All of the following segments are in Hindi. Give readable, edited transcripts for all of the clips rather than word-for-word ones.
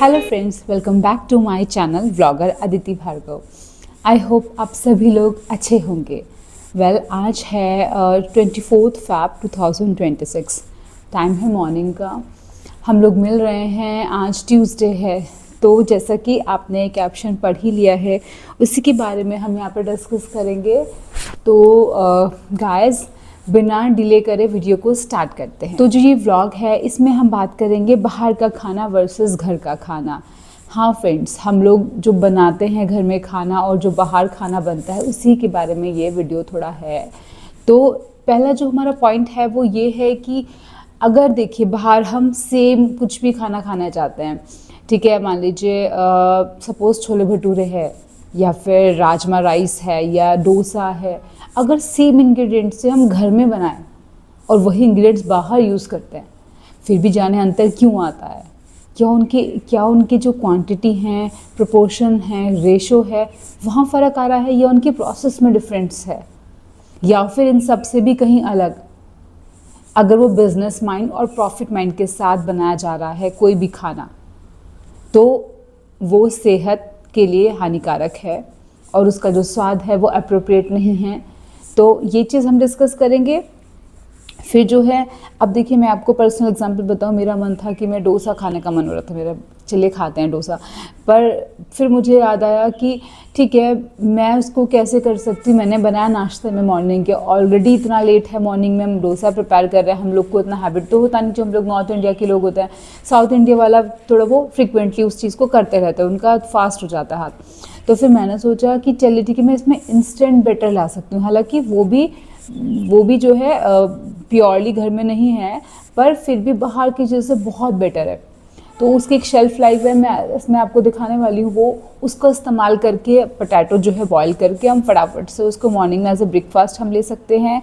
Hello friends, welcome back to my channel vlogger Aditi Bhargav. I hope आप सभी लोग अच्छे होंगे। आज है 24 Feb 2026। टाइम है मॉर्निंग का। हम लोग मिल रहे हैं, आज ट्यूसडे है। तो जैसा कि आपने कैप्शन पढ़ ही लिया है, उसी के बारे में हम यहाँ पर डिस्कस करेंगे। तो गाइस, बिना डिले करे वीडियो को स्टार्ट करते हैं। तो जो ये व्लॉग है, इसमें हम बात करेंगे बाहर का खाना वर्सेस घर का खाना। हाँ फ्रेंड्स, हम लोग जो बनाते हैं घर में खाना और जो बाहर खाना बनता है, उसी के बारे में ये वीडियो थोड़ा है। तो पहला जो हमारा पॉइंट है वो ये है कि अगर देखिए बाहर हम सेम कुछ भी खाना खाना चाहते हैं, ठीक है, मान लीजिए सपोज़ छोले भटूरे है या फिर राजमा राइस है या डोसा है। अगर सेम इंग्रेडिएंट से हम घर में बनाएं और वही इंग्रेडिएंट्स बाहर यूज़ करते हैं, फिर भी जाने अंतर क्यों आता है? क्या उनके जो क्वांटिटी हैं, प्रोपोर्शन है, रेशो है, वहाँ फ़र्क आ रहा है, या उनके प्रोसेस में डिफरेंस है, या फिर इन सब से भी कहीं अलग? अगर वो बिजनेस माइंड और प्रॉफिट माइंड के साथ बनाया जा रहा है कोई भी खाना, तो वो सेहत के लिए हानिकारक है और उसका जो स्वाद है वो अप्रोप्रिएट नहीं है। तो ये चीज़ हम डिस्कस करेंगे। फिर जो है, अब देखिए मैं आपको पर्सनल एग्जांपल बताऊँ। मेरा मन था कि मैं डोसा खाने का मन हो रहा था मेरा, चलिए खाते हैं डोसा। पर फिर मुझे याद आया कि ठीक है, मैं उसको कैसे कर सकती। मैंने बनाया नाश्ते में मॉर्निंग के, ऑलरेडी इतना लेट है, मॉर्निंग में हम डोसा प्रिपेयर कर रहे हैं। हम लोग को इतना हैबिट तो होता नहीं, जो हम लोग नॉर्थ इंडिया के लोग होते हैं। साउथ इंडिया वाला थोड़ा वो फ्रिक्वेंटली उस चीज़ को करते रहते हैं, उनका फास्ट हो जाता है हाथ। तो फिर मैंने सोचा कि चलिए ठीक है, मैं इसमें इंस्टेंट बैटर ला सकती हूँ। हालांकि वो भी जो है प्योरली घर में नहीं है, पर फिर भी बाहर की चीज़ से बहुत बेटर है। तो उसकी एक शेल्फ़ लाइफ है, मैं इसमें आपको दिखाने वाली हूँ। वो उसका इस्तेमाल करके पोटैटो जो है बॉईल करके हम फटाफट से उसको मॉर्निंग में एज ए ब्रेकफास्ट हम ले सकते हैं।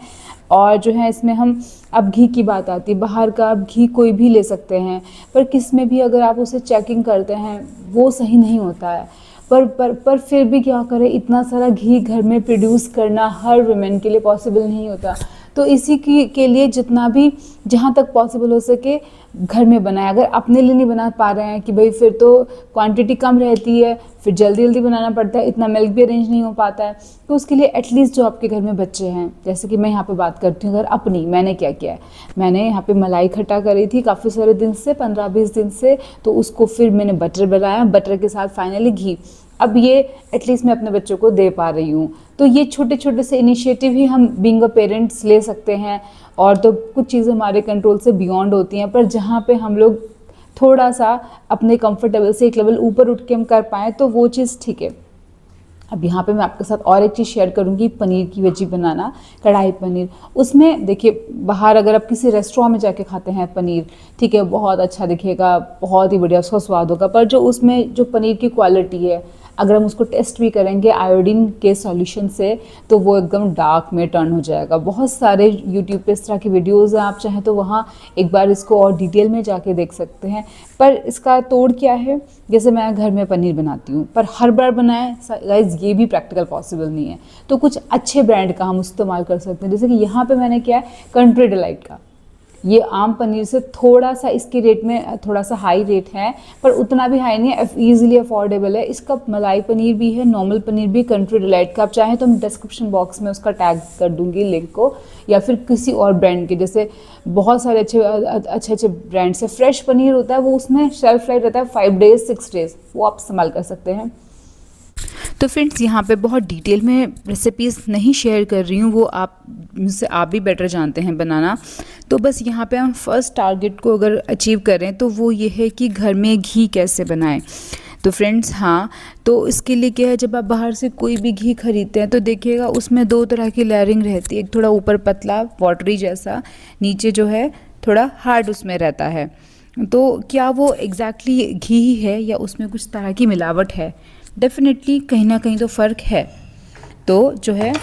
और जो है इसमें हम, अब घी की बात आती है, बाहर का अब घी कोई भी ले सकते हैं, पर किस में भी अगर आप उसे चेकिंग करते हैं वो सही नहीं होता है। पर फिर भी क्या करें, इतना सारा घी घर में प्रोड्यूस करना हर वुमेन के लिए पॉसिबल नहीं होता। तो इसी के लिए जितना भी जहाँ तक पॉसिबल हो सके घर में बनाए। अगर अपने लिए नहीं बना पा रहे हैं कि भाई फिर तो क्वांटिटी कम रहती है, फिर जल्दी जल्दी बनाना पड़ता है, इतना मिल्क भी अरेंज नहीं हो पाता है, तो उसके लिए एटलीस्ट जो आपके घर में बच्चे हैं, जैसे कि मैं यहाँ पे बात करती हूँ अगर अपनी, मैंने क्या किया है, मैंने यहाँ पे मलाई इकट्ठा करी थी काफ़ी सारे दिन से, 15-20 दिन से। तो उसको फिर मैंने बटर बनाया, बटर के साथ फाइनली घी। अब ये एटलीस्ट मैं अपने बच्चों को दे पा रही हूँ। तो ये छोटे छोटे से इनिशिएटिव ही हम बीइंग अ पेरेंट्स ले सकते हैं। और तो कुछ चीज़ें हमारे कंट्रोल से बियॉन्ड होती हैं, पर जहाँ पे हम लोग थोड़ा सा अपने कंफर्टेबल से एक लेवल ऊपर उठ के हम कर पाएँ, तो वो चीज़ ठीक है। अब यहाँ पे मैं आपके साथ और एक चीज़ शेयर करूँगी, पनीर की वेजी बनाना, कढ़ाई पनीर। उसमें देखिए, बाहर अगर आप किसी रेस्टोरेंट में जाके खाते हैं पनीर, ठीक है, बहुत अच्छा दिखेगा, बहुत ही बढ़िया उसका स्वाद होगा, पर जो उसमें जो पनीर की क्वालिटी है, अगर हम उसको टेस्ट भी करेंगे आयोडीन के सॉल्यूशन से, तो वो एकदम डार्क में टर्न हो जाएगा। बहुत सारे यूट्यूब पे इस तरह की वीडियोज़ हैं, आप चाहें तो वहाँ एक बार इसको और डिटेल में जाके देख सकते हैं। पर इसका तोड़ क्या है, जैसे मैं घर में पनीर बनाती हूँ, पर हर बार बनाएं गाइस, ये भी प्रैक्टिकल पॉसिबल नहीं है। तो कुछ अच्छे ब्रांड का हम इस्तेमाल कर सकते हैं, जैसे कि यहाँ पे मैंने किया है कंट्री डिलाइट का। ये आम पनीर से थोड़ा सा इसके रेट में थोड़ा सा हाई रेट है, पर उतना भी हाई नहीं है, ईजिली अफोर्डेबल है। इसका मलाई पनीर भी है, नॉर्मल पनीर भी, कंट्री डिलाइट का। आप चाहें तो मैं डिस्क्रिप्शन बॉक्स में उसका टैग कर दूंगी लिंक को, या फिर किसी और ब्रांड के, जैसे बहुत सारे अच्छे ब्रांड्स है। फ्रेश पनीर होता है वो, उसमें शेल्फ लाइफ रहता है 5 डेज 6 डेज, वो आप इस्तेमाल कर सकते हैं। तो फ्रेंड्स, यहाँ पे बहुत डिटेल में रेसिपीज़ नहीं शेयर कर रही हूँ, वो आप मुझसे आप भी बेटर जानते हैं बनाना। तो बस यहाँ पे हम फर्स्ट टारगेट को अगर अचीव करें, तो वो ये है कि घर में घी कैसे बनाएं। तो फ्रेंड्स, हाँ, तो इसके लिए क्या है, जब आप बाहर से कोई भी घी खरीदते हैं तो देखिएगा उसमें 2 तरह की लेयरिंग रहती है। एक थोड़ा ऊपर पतला वाटरी जैसा, नीचे जो है थोड़ा हार्ड उसमें रहता है। तो क्या वो एग्जैक्टली घी ही है या उसमें कुछ तरह की मिलावट है? डेफिनेटली कहीं ना कहीं तो फ़र्क है। तो जो है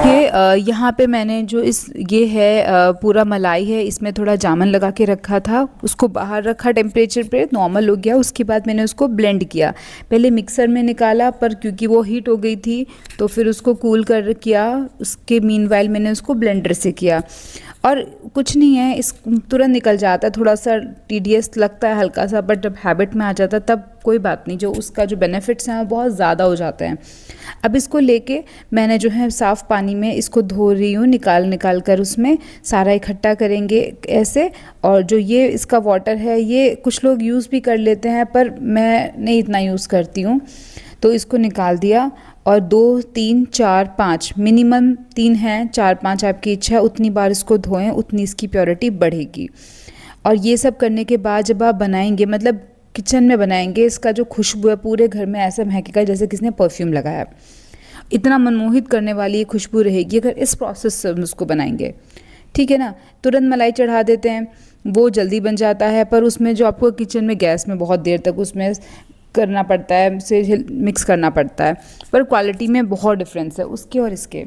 ये यहाँ पे मैंने जो ये है पूरा मलाई है, इसमें थोड़ा जामुन लगा के रखा था, उसको बाहर रखा टेम्परेचर पे, नॉर्मल हो गया। उसके बाद मैंने उसको ब्लेंड किया, पहले मिक्सर में निकाला, पर क्योंकि वो हीट हो गई थी तो फिर उसको कूल कर किया। उसके मीनवाइल मैंने उसको ब्लेंडर से किया, और कुछ नहीं है, इस तुरंत निकल जाता है। थोड़ा सा टीडियस लगता है हल्का सा, बट जब हैबिट में आ जाता है तब कोई बात नहीं, जो उसका जो बेनिफिट्स हैं वो बहुत ज़्यादा हो जाते हैं। अब इसको लेके मैंने जो है साफ़ पानी में इसको धो रही हूँ, निकाल कर उसमें सारा इकट्ठा करेंगे ऐसे। और जो ये इसका वाटर है, ये कुछ लोग यूज़ भी कर लेते हैं, पर मैं नहीं इतना यूज़ करती हूँ। तो इसको निकाल दिया, और 2 3 4 5 मिनिमम 3 हैं, 4 5 आपकी इच्छा है, उतनी बार इसको धोएं, उतनी इसकी प्योरिटी बढ़ेगी। और ये सब करने के बाद जब आप बनाएंगे, मतलब किचन में बनाएंगे, इसका जो खुशबू है पूरे घर में ऐसा महकेगा जैसे किसी ने परफ्यूम लगाया। इतना मनमोहित करने वाली ये खुशबू रहेगी अगर इस प्रोसेस से हम उसको बनाएंगे, ठीक है ना। तुरंत मलाई चढ़ा देते हैं, वो जल्दी बन जाता है, पर उसमें जो आपको किचन में गैस में बहुत देर तक उसमें करना पड़ता है, उसे मिक्स करना पड़ता है, पर क्वालिटी में बहुत डिफरेंस है उसके और इसके।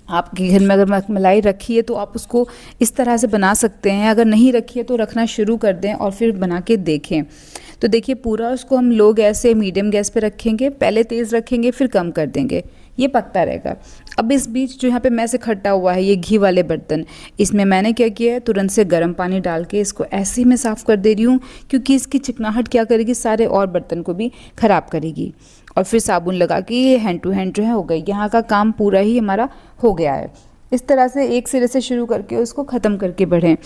आपके घर में अगर मलाई रखी है तो आप उसको इस तरह से बना सकते हैं, अगर नहीं रखी है तो रखना शुरू कर दें और फिर बना के देखें। तो देखिए पूरा उसको हम लो गैस से मीडियम गैस पे रखेंगे, पहले तेज़ रखेंगे फिर कम कर देंगे, ये पकता रहेगा। अब इस बीच जो यहाँ पे मैस इकट्ठा हुआ है, ये घी वाले बर्तन, इसमें मैंने क्या किया है, तुरंत से गर्म पानी डाल के इसको ऐसे ही मैं साफ़ कर दे रही हूँ, क्योंकि इसकी चिकनाहट क्या करेगी, सारे और बर्तन को भी ख़राब करेगी। और फिर साबुन लगा के ये हैंड टू हैंड जो है हो गई, यहाँ का काम पूरा ही हमारा हो गया है। इस तरह से एक सिरे से शुरू करके उसको ख़त्म करके बढ़ें।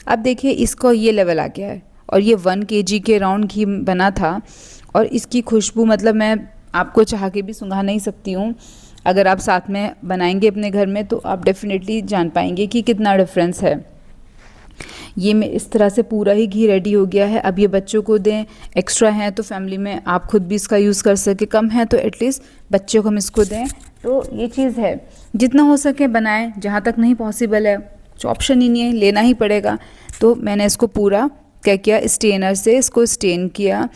अब देखिए इसको ये लेवल आ गया है, और ये 1 kg के राउंड घी बना था, और इसकी खुशबू मतलब मैं आपको चाह के भी सुंघा नहीं सकती हूँ। अगर आप साथ में बनाएंगे अपने घर में तो आप डेफिनेटली जान पाएंगे कि कितना डिफरेंस है। ये मैं इस तरह से पूरा ही घी रेडी हो गया है। अब ये बच्चों को दें, एक्स्ट्रा हैं तो फैमिली में आप खुद भी इसका यूज़ कर सके, कम है तो एटलीस्ट बच्चों को हम इसको दें। तो ये चीज़ है, जितना हो सके बनाएं, जहाँ तक नहीं पॉसिबल है कुछ ऑप्शन ही नहीं है, लेना ही पड़ेगा। तो मैंने इसको पूरा क्या किया, स्टेनर से इसको स्टेन किया,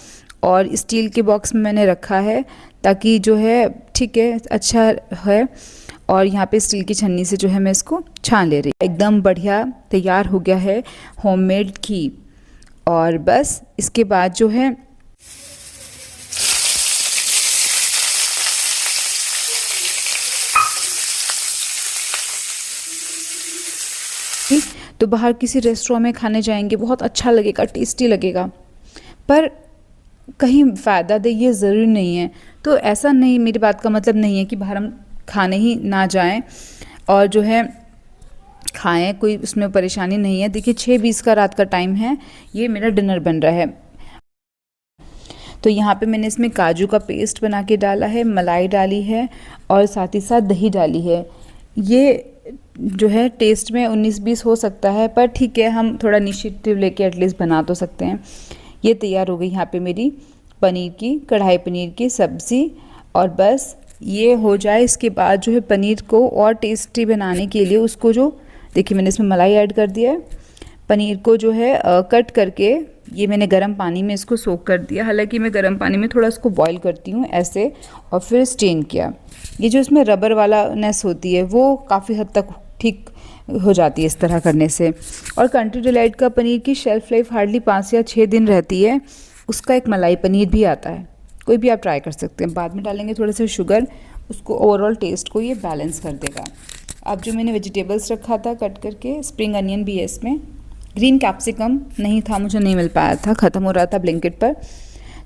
और स्टील के बॉक्स में मैंने रखा है ताकि जो है ठीक है अच्छा है। और यहाँ पे स्टील की छन्नी से जो है मैं इसको छान ले रही हूँ। एकदम बढ़िया तैयार हो गया है होममेड घी। और बस इसके बाद जो है तो बाहर किसी रेस्टोरेंट में खाने जाएंगे, बहुत अच्छा लगेगा, टेस्टी लगेगा, पर कहीं फ़ायदा दे ये ज़रूरी नहीं है। तो ऐसा नहीं, मेरी बात का मतलब नहीं है कि बाहर हम खाने ही ना जाएं और जो है खाएं, कोई उसमें परेशानी नहीं है। देखिए 6:20 का रात का टाइम है, ये मेरा डिनर बन रहा है। तो यहाँ पे मैंने इसमें काजू का पेस्ट बना के डाला है, मलाई डाली है, और साथ ही साथ दही डाली है। ये जो है टेस्ट में 19-20 हो सकता है, पर ठीक है हम थोड़ा इनिशिएटिव लेके एटलीस्ट बना तो सकते हैं। ये तैयार हो गई यहाँ पे मेरी पनीर की, कढ़ाई पनीर की सब्ज़ी। और बस ये हो जाए, इसके बाद जो है पनीर को और टेस्टी बनाने के लिए उसको जो देखिए मैंने इसमें मलाई ऐड कर दिया है। पनीर को जो है कट करके ये मैंने गर्म पानी में इसको सोक कर दिया। हालांकि मैं गर्म पानी में थोड़ा इसको बॉईल करती हूँ ऐसे, और फिर स्टेन किया। ये जो इसमें रबर वाला नेस होती है वो काफ़ी हद तक ठीक हो जाती है इस तरह करने से। और कंट्री डिलाइट का पनीर की शेल्फ़ लाइफ हार्डली 5 या 6 दिन रहती है। उसका एक मलाई पनीर भी आता है, कोई भी आप ट्राई कर सकते हैं। बाद में डालेंगे थोड़ा सा शुगर, उसको ओवरऑल टेस्ट को ये बैलेंस कर देगा। अब जो मैंने वेजिटेबल्स रखा था कट करके, स्प्रिंग अनियन भी है इसमें, ग्रीन कैप्सिकम नहीं था, मुझे नहीं मिल पाया था, ख़त्म हो रहा था ब्लिंकिट पर,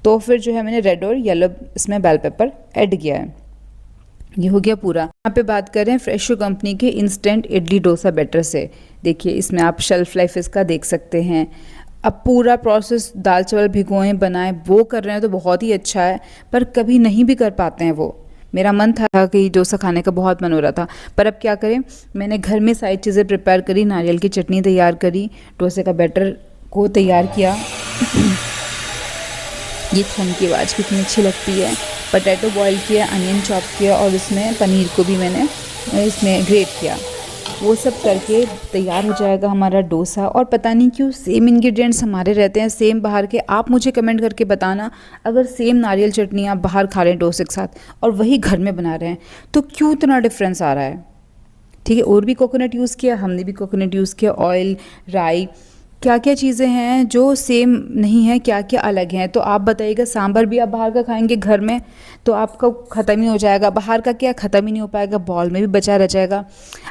तो फिर जो है मैंने रेड और येलो इसमें बेल पेपर ऐड किया है। ये हो गया पूरा। यहाँ पे बात करें फ्रेशो कंपनी के इंस्टेंट इडली डोसा बैटर से। देखिए इसमें आप शेल्फ लाइफ इसका देख सकते हैं। अब पूरा प्रोसेस दाल चावल भिगोएं बनाएं वो कर रहे हैं तो बहुत ही अच्छा है, पर कभी नहीं भी कर पाते हैं वो। मेरा मन था कि डोसा खाने का बहुत मन हो रहा था, पर अब क्या करें, मैंने घर में सारी चीज़ें प्रिपेयर करी, नारियल की चटनी तैयार करी, डोसे का बैटर को तैयार किया। ये छन की आवाज़ कितनी अच्छी लगती है। पोटैटो बॉईल किया, अनियन चॉप किया, और इसमें पनीर को भी मैंने इसमें ग्रेट किया। वो सब करके तैयार हो जाएगा हमारा डोसा। और पता नहीं क्यों सेम इंग्रेडिएंट्स हमारे रहते हैं, सेम बाहर के। आप मुझे कमेंट करके बताना, अगर सेम नारियल चटनी आप बाहर खा रहे हैं डोसे के साथ और वही घर में बना रहे हैं तो क्यों इतना डिफरेंस आ रहा है। ठीक है। और भी कोकोनट यूज़ किया, हमने भी कोकोनट यूज़ किया, ऑयल, राई, क्या क्या चीज़ें हैं जो सेम नहीं है, क्या क्या अलग हैं। तो आप बताइएगा, सांभर भी आप बाहर का खाएंगे घर में तो आपका ख़त्म ही हो जाएगा, बाहर का क्या ख़त्म ही नहीं हो पाएगा, बॉल में भी बचा रह जाएगा।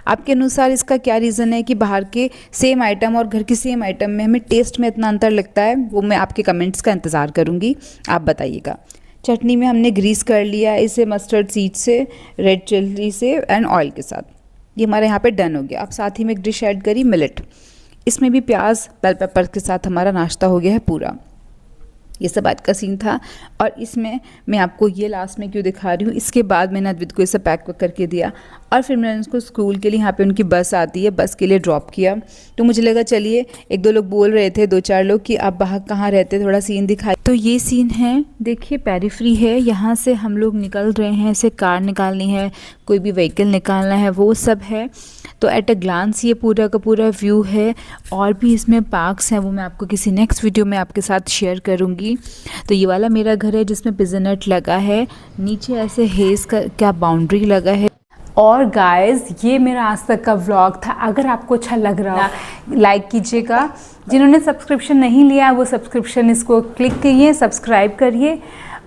आपके अनुसार इसका क्या रीज़न है कि बाहर के सेम आइटम और घर की सेम आइटम में हमें टेस्ट में इतना अंतर लगता है? वो मैं आपके कमेंट्स का इंतज़ार करूँगी, आप बताइएगा। चटनी में हमने ग्रीस कर लिया इसे मस्टर्ड सीड से, रेड चिल्ली से एंड ऑयल के साथ। ये हमारे यहाँ पे डन हो गया। अब साथ ही में एक डिश ऐड करी मिलेट, इसमें भी प्याज बेल पेपर के साथ हमारा नाश्ता हो गया है पूरा। ये सब आज का सीन था। और इसमें मैं आपको ये लास्ट में क्यों दिखा रही हूँ, इसके बाद मैंने अद्वित को इसे पैक करके दिया और फिर मैंने उसको स्कूल के लिए, यहाँ पे उनकी बस आती है, बस के लिए ड्रॉप किया। तो मुझे लगा चलिए, एक दो लोग बोल रहे थे, 2-4 लोग कि आप बाहर कहाँ रहते, थोड़ा सीन दिखाई। तो ये सीन है, देखिए पेरीफ्री है, यहाँ से हम लोग निकल रहे हैं, ऐसे कार निकालनी है, कोई भी व्हीकल निकालना है, वो सब है। तो एट अ ग्लांस ये पूरा का पूरा व्यू है। और भी इसमें पार्क्स हैं, वो मैं आपको किसी नेक्स्ट वीडियो में आपके साथ शेयर करूँगी। तो ये वाला मेरा घर है जिसमें पिज़नेट लगा है, नीचे ऐसे हेज़ का क्या बाउंड्री लगा है। और गाइस, ये मेरा आज तक का व्लॉग था। अगर आपको अच्छा लग रहा है लाइक कीजिएगा, जिन्होंने सब्सक्रिप्शन नहीं लिया वो सब्सक्रिप्शन इसको क्लिक कीजिए, सब्सक्राइब करिए।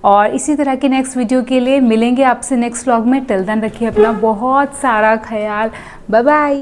और इसी तरह के नेक्स्ट वीडियो के लिए मिलेंगे आपसे नेक्स्ट व्लॉग में। टिल देन रखिए अपना बहुत सारा ख्याल। Bye bye.